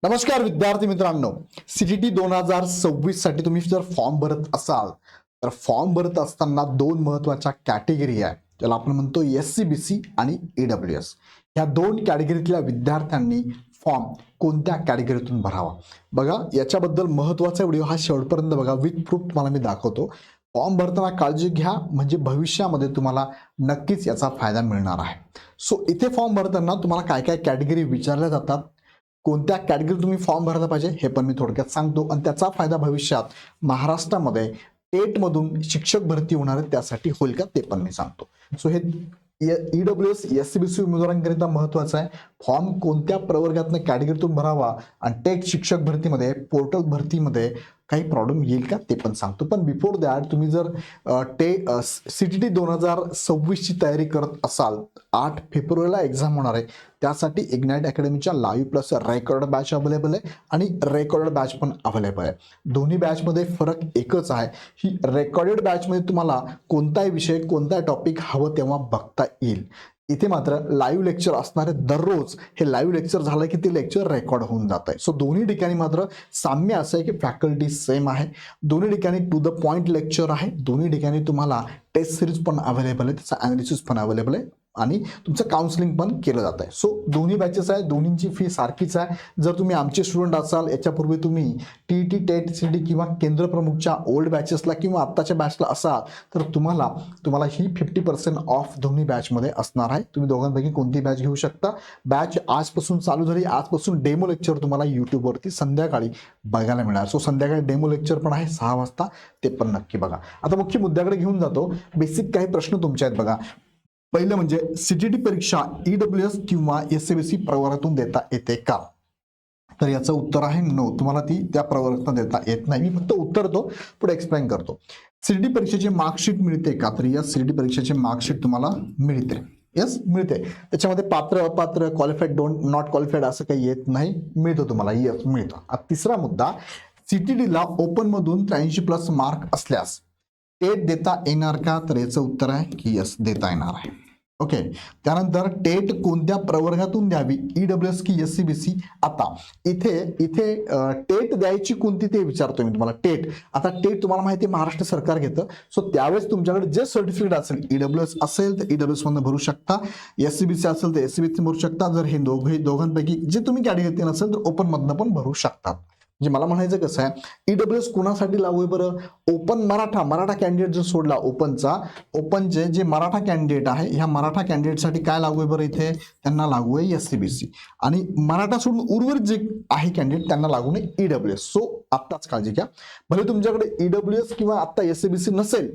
नमस्कार विद्यार्थी मित्रांनो, सीटीटी 2026 साठी तुम्ही जर फॉर्म भरत असाल तर फॉर्म भरत असताना दोन महत्त्वाच्या कॅटेगरी आहे, ज्याला आपण म्हणतो एससीबीसी आणि ईडब्ल्यूएस. ह्या दोन कॅटेगरीतल्या विद्यार्थ्यांनी फॉर्म कोणत्या कॅटेगरीतून भरावा बघा. याच्याबद्दल महत्त्वाचा व्हिडिओ हा शेवटपर्यंत बघा. विथ प्रूफ तुम्हाला मी दाखवतो. फॉर्म भरताना काळजी घ्या, म्हणजे भविष्यामध्ये तुम्हाला नक्कीच याचा फायदा मिळणार आहे. सो इथे फॉर्म भरताना तुम्हाला काय काय कॅटेगरी विचारल्या जातात, कोणत्या कॅटेगरी तुम्ही फॉर्म भरायला पाहिजे हे पण मी थोडक्यात सांगतो, आणि त्याचा फायदा भविष्यात महाराष्ट्रामध्ये टेटमधून शिक्षक भरती होणार आहे त्यासाठी होईल का ते पण मी सांगतो. सो हे ईडब्ल्यूएस एससीबीसी उमेदवारांकरिता महत्त्वाचं आहे. फॉर्म कोणत्या प्रवर्गातून कॅटेगरीतून भरावा आणि टेट शिक्षक भरतीमध्ये पोर्टल भरतीमध्ये काही प्रॉब्लेम येईल का ते पण सांगतो. पण बिफोर दॅट तुम्ही जर सीटीटी 2026 ची तयारी करत असाल, 8 फेब्रुवारीला एक्झाम होणार आहे, त्यासाठी इग्नाइट अकॅडमीच्या live plus record batch available आहे आणि रेकॉर्डेड बॅच पण अवेलेबल आहे. दोन्ही बॅचमध्ये फरक एकच आहे, ही रेकॉर्डेड बॅचमध्ये तुम्हाला कोणताही विषय कोणताही टॉपिक हवं तेव्हा बघता येईल. इथे मात्र लाईव्ह लेक्चर असणारे दररोज, हे लाईव्ह लेक्चर झालं की ते लेक्चर रेकॉर्ड होऊन जात आहे. सो दोन्ही ठिकाणी मात्र साम्य असं आहे की फॅकल्टी सेम आहे, दोन्ही ठिकाणी टू द पॉइंट लेक्चर आहे, दोन्ही ठिकाणी तुम्हाला टेस्ट सिरीज पण अवेलेबल आहे, त्याचा ॲनालिसिस पण अवेलेबल आहे आणि तुमचं काउन्सिलिंग पण केलं जात आहे. सो दोन्ही बॅचेस आहे, दोन्हींची फी सारखीच आहे. जर तुम्ही आमचे स्टुडंट असाल, याच्यापूर्वी तुम्ही टीईटी टेट सीटी किंवा केंद्र प्रमुखच्या ओल्ड बॅचेसला किंवा आत्ताच्या बॅचला असाल तर तुम्हाला ही 50% ऑफ दोन्ही बॅचमध्ये असणार आहे. तुम्ही दोघांपैकी कोणती बॅच घेऊ शकता. बॅच आजपासून चालू झाली, आजपासून डेमो लेक्चर तुम्हाला यूट्यूबवरती संध्याकाळी बघायला मिळणार. सो संध्याकाळी डेमो लेक्चर पण आहे 6 वाजता, ते पण नक्की बघा. आता मुख्य मुद्द्याकडे घेऊन जातो. बेसिक काही प्रश्न तुमचे आहेत बघा. पहिलं म्हणजे सीटीटी परीक्षा ईडब्ल्यूएस किंवा एससीबीसी प्रवर्गातून देता येते का? तर याचं उत्तर आहे नो. तुम्हाला ती त्या प्रवर्गातून देता येत नाही. मी फक्त उत्तर तो पुढे एक्सप्लेन करतो. सीटीटी परीक्षेचे मार्कशीट मिळते का? तर यस, सीटीटी परीक्षेचे मार्कशीट तुम्हाला मिळते. यस, मिळते. त्याच्यामध्ये पात्र अपात्र, क्वालिफाईड नॉट क्वालिफाईड असं काही येत नाही, मिळतो तुम्हाला. यस, मिळतो. तिसरा मुद्दा, सीटीटीला ओपन मधून 83+ मार्क असल्यास टेट देता येणार का? तर याचं उत्तर आहे की यस, देता येणार आहे. ओके. त्यानंतर टेट कोणत्या प्रवर्गातून द्यावी, ईडब्ल्यूएस की एससीबीसी? आता इथे टेट द्यायची कोणती ते विचारतोय मी तुम्हाला. टेट, आता टेट तुम्हाला माहिती आहे महाराष्ट्र सरकार घेतं. सो त्यावेळेस तुमच्याकडे जे सर्टिफिकेट असेल, ईडब्ल्यूएस असेल तर ईडब्ल्यूएस मधून भरू शकता, एससीबीसी असेल तर एससीबीसी भरू शकता. जर हे दोघांपैकी जे तुम्ही कॅटेगरी नसेल तर ओपन मधनं पण भरू शकतात. म्हणजे मला म्हणायचं कसं आहे, ईडब्ल्यूएस कोणासाठी लागू आहे बरं? ओपन मराठा कॅन्डिडेट जर सोडला ओपनचे जे मराठा कॅन्डिडेट आहे, ह्या मराठा कॅन्डिडेटसाठी काय लागू आहे बरं? इथे त्यांना लागू आहे एससीबीसी, आणि मराठा सोडून उर्वरित जे आहे कॅन्डिडेट त्यांना लागू नाही ईडब्ल्यूएस. सो आत्ताच काळजी घ्या, भले तुमच्याकडे ईडब्ल्यूएस किंवा आत्ता एससीबीसी नसेल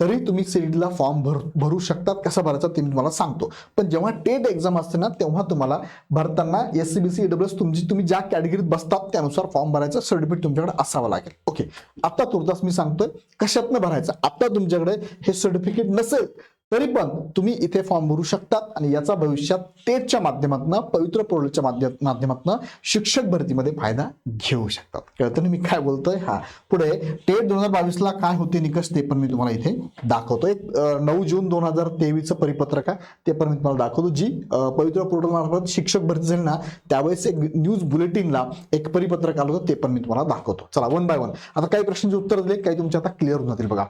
तरी तुम्ही सीटीला फॉर्म भरू शकतात. कसं भरायचं ते मी तुम्हाला सांगतो. पण जेव्हा टेट एक्झाम असते ना, तेव्हा तुम्हाला भरताना एससीबीसी ईडब्ल्यूएस तुम्ही ज्या कॅटेगरीत बसतात त्यानुसार फॉर्म भरायचं सर्टिफिकेट तुमच्याकडे असावं लागेल. ओके. आता तुर्तास मी सांगतोय कशातनं भरायचं. आता तुमच्याकडे हे सर्टिफिकेट नसेल तरी पण तुम्ही इथे फॉर्म भरू शकतात, आणि याचा भविष्यात टेटच्या माध्यमातून, पवित्र पोर्टलच्या माध्यमातून शिक्षक भरतीमध्ये फायदा घेऊ शकतात. कळतं ना मी काय बोलतोय? हा. पुढे टेट 2022 ला काय होते निकष ते पण मी तुम्हाला इथे दाखवतोय. 9 जून 2023 परिपत्रक आहे, ते पण मी तुम्हाला दाखवतो. जी पवित्र पोर्टल मार्फत शिक्षक भरती झाली ना, त्यावेळेस एक न्यूज बुलेटिनला एक परिपत्रक आलं होतं, ते पण मी तुम्हाला दाखवतो. चला, 1 बाय 1 आता काही प्रश्नांची उत्तर दिले, काही तुमच्या आता क्लिअर होऊन जातील बघा.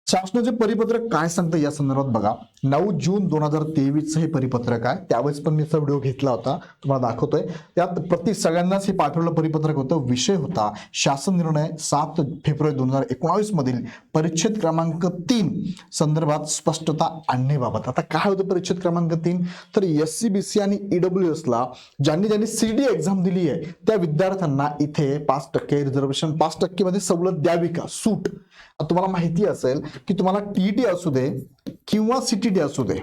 शासनाचे परिपत्रक काय सांगतं या संदर्भात बघा. 9 जून 2023 हे परिपत्रक आहे. त्यावेळेस पण मी असा व्हिडिओ घेतला होता, तुम्हाला दाखवतोय. त्यात सगळ्यांनाच हे पाठवलेलं परिपत्रक होतं. विषय होता शासन निर्णय 7 फेब्रुवारी 2019 मधील परिच्छेद क्रमांक 3 संदर्भात स्पष्टता आणण्याबाबत. आता काय होतं परिच्छेद क्रमांक 3? तर एससीबीसी आणि ईडब्ल्यूएसला ज्यांनी सीडी एक्झाम दिली आहे त्या विद्यार्थ्यांना इथे 5% रिझर्वेशन, 5% मध्ये सवलत द्यावी का, सूट. तुम्हाला माहिती असेल की तुम्हाला टीईटी असू दे किंवा सीटीटी असू दे,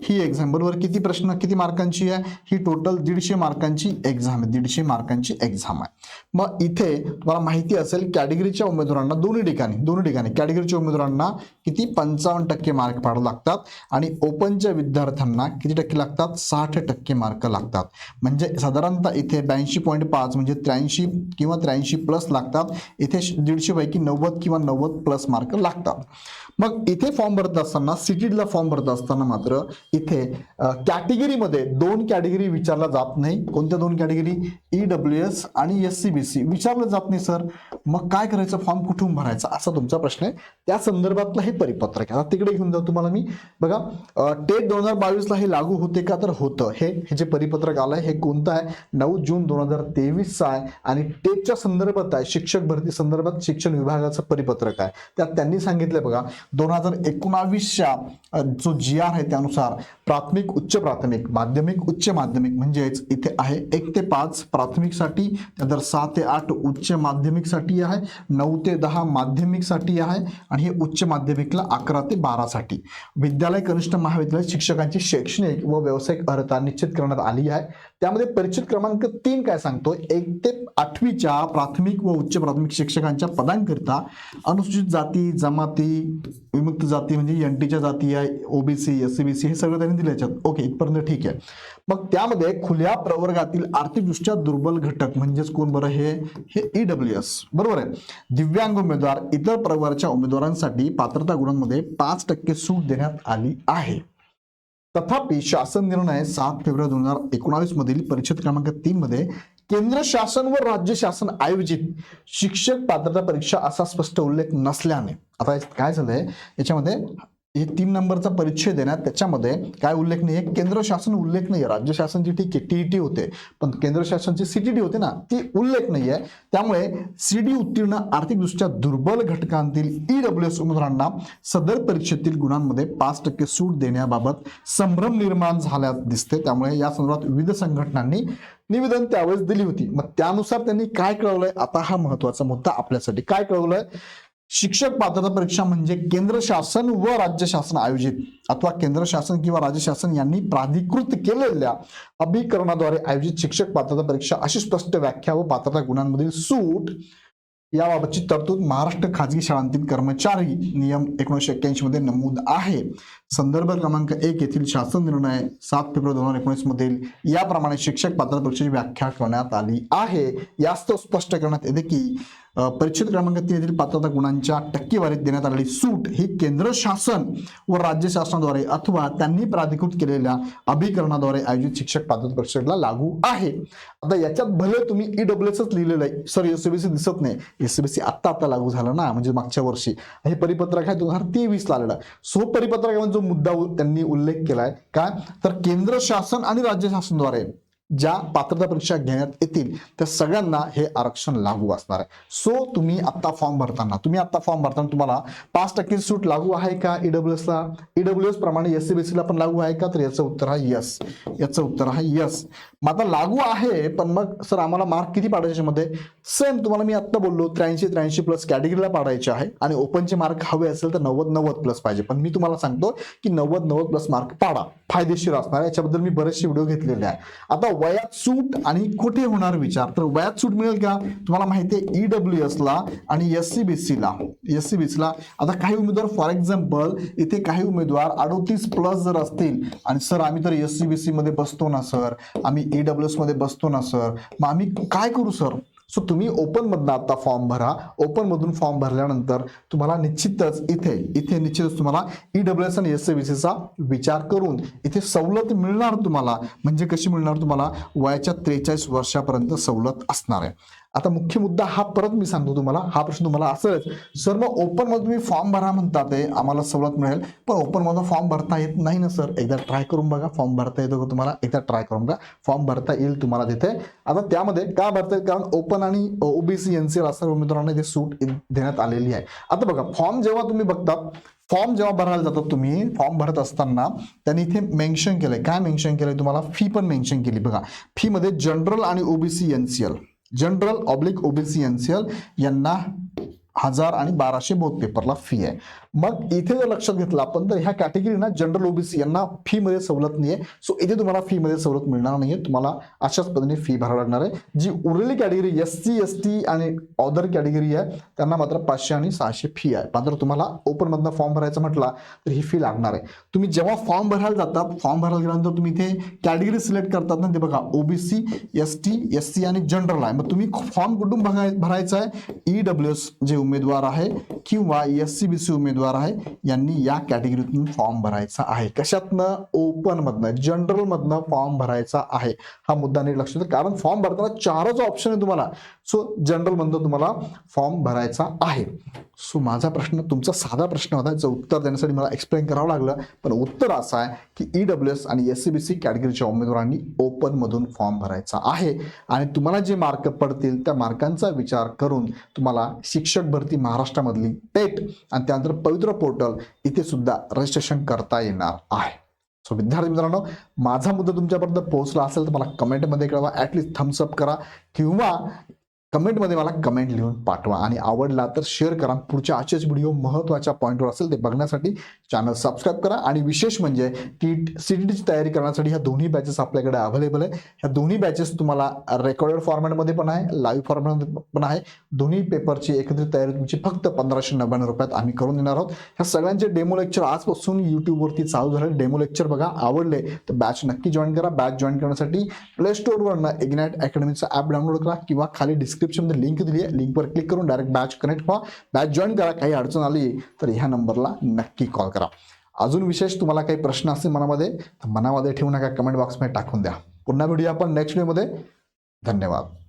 ही एक्झाम बरोबर किती मार्कांची आहे? ही टोटल 150 मार्कांची एक्झाम आहे, 150 मार्कांची एक्झाम आहे. मग इथे तुम्हाला माहिती असेल कॅटेगरीच्या उमेदवारांना दोन्ही ठिकाणी कॅटेगरीच्या उमेदवारांना किती 55% मार्क पाडावे लागतात, आणि ओपनच्या विद्यार्थ्यांना किती टक्के लागतात? 60% मार्क लागतात. म्हणजे साधारणतः इथे 82.5 म्हणजे 83 किंवा 83+ लागतात. इथे 150 पैकी 90 किंवा 90+ मार्क लागतात. मग इथे फॉर्म भरत असताना सीटीला फॉर्म भरत असताना मात्र इथे कॅटेगरीमध्ये दोन कॅटेगरी विचारला जात नाही. कोणत्या दोन कॅटेगरी? EWS आणि SCBC विचारलं जात नाही सर. मग काय करायचं? फॉर्म कुठून भरायचा असा तुमचा प्रश्न आहे. त्या संदर्भातलं हे परिपत्रक आहे. आता तिकडे घेऊन जाऊ तुम्हाला मी. बघा टेट 2022 ला हे लागू होते का? तर होतं. हे जे परिपत्रक आलंय हे कोणतं आहे? 9 जून 2023 आहे आणि टेटच्या संदर्भात आहे. शिक्षक भरती संदर्भात शिक्षण विभागाचं परिपत्रक आहे. त्यात त्यांनी सांगितलंय बघा 2019च्या जो GR आहे त्यानुसार प्राथमिक, उच्च प्राथमिक, माध्यमिक, उच्च माध्यमिक म्हणजेच इथे आहे 1 ते 5 प्राथमिकसाठी, त्यानंतर 6 ते 8 उच्च माध्यमिकसाठी आहे, 9 ते 10 माध्यमिकसाठी आहे आणि हे उच्च माध्यमिकला 11 ते 12 साठी. विद्यालय कनिष्ठ महाविद्यालय शिक्षकांची शैक्षणिक व व्यावसायिक अर्हता निश्चित करण्यात आली आहे. त्यामध्ये परिच्छेद क्रमांक 3 काय सांगतोय? 1 ते 8वीच्या प्राथमिक व उच्च प्राथमिक शिक्षकांच्या पदांकरिता अनुसूचित जाती, जमाती, विमुक्त जाती म्हणजे NTच्या जाती आहे, OBC, SCBC हे सगळं त्यांनी दिले याच्यात. ओके, इथपर्यंत ठीक आहे. मग त्यामध्ये खुल्या प्रवर्गातील आर्थिकदृष्ट्या दुर्बल घटक म्हणजेच कोण बरं? हे EWS बरोबर आहे. दिव्यांग उमेदवार, इतर प्रवर्गाच्या उमेदवारांसाठी पात्रता गुणांमध्ये 5% सूट देण्यात आली आहे. तथापि शासन निर्णय 7 फेब्रुवारी 2019 मधील परिच्छेद क्रमांक 3 मध्ये केंद्र शासन व राज्य शासन आयोजित शिक्षक पात्रता परीक्षा असा स्पष्ट उल्लेख नसल्याने, आता काय झालंय याच्यामध्ये हे 3 नंबरचा परिच्छेद आहे ना, त्याच्यामध्ये काय उल्लेख नाही आहे? केंद्र शासन उल्लेख नाही आहे. राज्य शासनची ठीक आहे TET होते, पण केंद्र शासनची CTT होते ना, ती उल्लेख नाही आहे. त्यामुळे CD उत्तीर्ण आर्थिकदृष्ट्या दुर्बल घटकांतील EWS उमेदवारांना सदर परीक्षेतील गुणांमध्ये 5% सूट देण्याबाबत संभ्रम निर्माण झाल्यास दिसते. त्यामुळे या संदर्भात विविध संघटनांनी निवेदन त्यावेळेस दिली होती. मग त्यानुसार त्यांनी काय कळवलंय? आता हा महत्वाचा मुद्दा आपल्यासाठी. काय कळवलंय? शिक्षक पात्रता परीक्षा म्हणजे केंद्र शासन व राज्य शासन आयोजित अथवा केंद्र शासन किंवा राज्य शासन यांनी प्राधिकृत केलेल्या अभिकरणाद्वारे आयोजित शिक्षक पात्रता परीक्षा अशी स्पष्ट व्याख्या व पात्रता गुणांमधील सूट याबाबतची तरतूद महाराष्ट्र खाजगी शाळांतील कर्मचारी नियम 1981 मध्ये नमूद आहे. संदर्भ क्रमांक 1 येथील शासन निर्णय 7 फेब्रुवारी 2019 मधील याप्रमाणे शिक्षक पात्रता परीक्षेची व्याख्या करण्यात आली आहे. यास्त स्पष्ट करण्यात येते की परिच्छेद क्रमांक 3 येथील पात्रता गुणांच्या टक्केवारीत देण्यात आलेली सूट ही केंद्र शासन व राज्य शासनाद्वारे अथवा त्यांनी प्राधिकृत केलेल्या अभिकरणाद्वारे आयोजित शिक्षक पात्रता परीक्षेला लागू आहे. आता याच्यात भले तुम्ही EWSच लिहिलेलं आहे, सॉरी SCBC दिसत नाही. SCBC आता लागू झालं ना, म्हणजे मागच्या वर्षी. हे परिपत्रक आहे 2023 ला आलेलं. सो परिपत्रकामध्ये जो मुद्दा त्यांनी उल्लेख केलाय काय? तर केंद्र शासन आणि राज्य शासनाद्वारे ज्या पात्रता परीक्षा घेण्यात येतील त्या सगळ्यांना हे आरक्षण लागू असणार आहे. सो तुम्ही आता फॉर्म भरताना तुम्हाला 5% सूट लागू आहे का EWS ला? EWS प्रमाणे SCBC ला पण लागू आहे का? तर याचं उत्तर आहे यस. याचं उत्तर आहे यस. मग आता लागू आहे, पण मग सर आम्हाला मार्क किती पाडायचे मध्ये? सेम तुम्हाला मी आता बोललो 83 प्लस कॅटेगरीला पाडायचे आहे आणि ओपनचे मार्क हवे असेल तर 90 प्लस पाहिजे. पण मी तुम्हाला सांगतो की 90 प्लस मार्क पाडा, फायदेशीर असणार. याच्याबद्दल मी बरेचसे व्हिडिओ घेतलेले आहे. आता वयात सूट आणि कुठे होणार विचार? तर वयात सूट मिळेल का? तुम्हाला माहिती आहे EWS ला आणि SCBC ला आता काही उमेदवार फॉर एक्झाम्पल इथे काही उमेदवार 38 प्लस जर असतील आणि सर आम्ही तर SCBC मध्ये बसतो ना सर, आम्ही EWS मध्ये बसतो ना सर, मग आम्ही काय करू सर? सो तुम्ही ओपन मधून आता फॉर्म भरा. ओपन मधून फॉर्म भरल्यानंतर तुम्हाला निश्चितच इथे निश्चितच तुम्हाला EWS आणि SCBC चा विचार करून इथे सवलत मिळणार तुम्हाला. म्हणजे कशी मिळणार? तुम्हाला वयाच्या 43 वर्षापर्यंत सवलत असणार आहे. आता मुख्य मुद्दा हा परत मी सांगतो तुम्हाला, हा प्रश्न तुम्हाला असेलच सर मग ओपन मध्ये तुम्ही फॉर्म भरा म्हणतात आम्हाला सवलत मिळेल, पण ओपन मध्ये फॉर्म भरता येत नाही ना सर. एकदा ट्राय करून बघा फॉर्म भरता येतो का तुम्हाला. एकदा ट्राय करून बघा, फॉर्म भरता येईल तुम्हाला तिथे. आता त्यामध्ये का भरता येईल? कारण ओपन आणि OBC NCL असणाऱ्या उमेदवारांना इथे सूट देण्यात आलेली आहे. आता बघा फॉर्म जेव्हा तुम्ही बघतात, फॉर्म जेव्हा भरायला जातात तुम्ही, फॉर्म भरत असताना त्यांनी इथे मेन्शन केलंय. काय मेन्शन केलंय? तुम्हाला फी पण मेन्शन केली बघा. फी मध्ये जनरल आणि OBC NCL, जनरल/OBC NCL यांना 1000 आणि 1200 बोथ पेपरला फी आहे. मग इथे जर लक्षात घेतलं आपण तर ह्या कॅटेगरीना जनरल OBC यांना फी मध्ये सवलत नाहीये. सो इथे तुम्हाला फी मध्ये सवलत मिळणार नाहीये. तुम्हाला अशाच पद्धतीने फी भरावी लागणार आहे. जी उरलेली कॅटेगरी SC ST आणि अदर कॅटेगरी आहे त्यांना मात्र 500 आणि 600 फी आहे. मात्र तुम्हाला ओपन मधनं फॉर्म भरायचा म्हटला तर ही फी लागणार आहे. तुम्ही जेव्हा फॉर्म भरायला जातात, फॉर्म भरायला गेल्यानंतर तुम्ही इथे कॅटेगरी सिलेक्ट करतात ना, ते बघा OBC ST SC आणि जनरल आहे. मग तुम्ही फॉर्म कुठून भरायचा आहे? EWS जे उमेदवार आहे किंवा SCBC उमेदवार उमेदवार आहे यांनी या कॅटेगरीतून फॉर्म भरायचा आहे. कशातनं? ओपन मधनं, जनरल मधनं फॉर्म भरायचा आहे. हा मुद्दा नीट लक्षात ठेवा, कारण फॉर्म भरताना 4च ऑप्शन आहे तुम्हाला. सो जनरल मधनं तुम्हाला फॉर्म भरायचा आहे. सो माझा प्रश्न, तुमचा साधा प्रश्न होता, याचं उत्तर देण्यासाठी मला एक्सप्लेन करावं लागलं, पण उत्तर असं आहे की EWS आणि SCBC कॅटेगरीच्या उमेदवारांनी ओपन मधून फॉर्म भरायचा आहे. आणि तुम्हाला जे मार्क पडतील त्या मार्कांचा विचार करून तुम्हाला शिक्षक भरती महाराष्ट्रामधली टेट आणि त्यानंतर पवित्र पोर्टल इथे सुद्धा रजिस्ट्रेशन करता येणार आहे. सो विद्यार्थी मित्रांनो, माझा मुद्दा तुमच्यापर्यंत पोहोचला असेल तर मला कमेंटमध्ये कळवा, ॲटलिस्ट थम्सअप करा किंवा कमेंटमध्ये मला कमेंट लिहून पाठवा. आणि आवडला तर शेअर करा. पुढच्या आजचेच व्हिडिओ महत्त्वाच्या पॉईंटवर असेल ते बघण्यासाठी चॅनल सबस्क्राईब करा. आणि विशेष म्हणजे की CTTची तयारी करण्यासाठी ह्या दोन्ही बॅचेस आपल्याकडे अवेलेबल आहे. ह्या दोन्ही बॅचेस तुम्हाला रेकॉर्डेड फॉर्मॅटमध्ये पण आहे, लाईव्ह फॉर्मॅटमध्ये पण आहे. दोन्ही पेपरची एकत्रित तयारी तुमची फक्त 1599 रुपयात आम्ही करून देणार आहोत. ह्या सगळ्यांचे डेमो लेक्चर आजपासून यूट्यूबवरती चालू झाले. डेमो लेक्चर बघा, आवडले तर बॅच नक्की जॉईन करा. बॅच जॉईन करण्यासाठी प्ले स्टोअरवरनं इग्नाइट अकॅडमीचा ॲप डाउनलोड करा किंवा खाली डिस्क्रिप्शनमध्ये लिंक दिली आहे, लिंकवर क्लिक करून डायरेक्ट बॅच कनेक्ट व्हा, बॅच जॉईन करा. काही अडचण आली तर ह्या नंबरला नक्की कॉल करा. अजून विशेष तुम्हाला काही प्रश्न असतील मनामध्ये तर मनामध्ये ठेवू नका, कमेंट बॉक्समध्ये टाकून द्या. पुन्हा भेटूया आपण नेक्स्ट व्हिडिओमध्ये. धन्यवाद.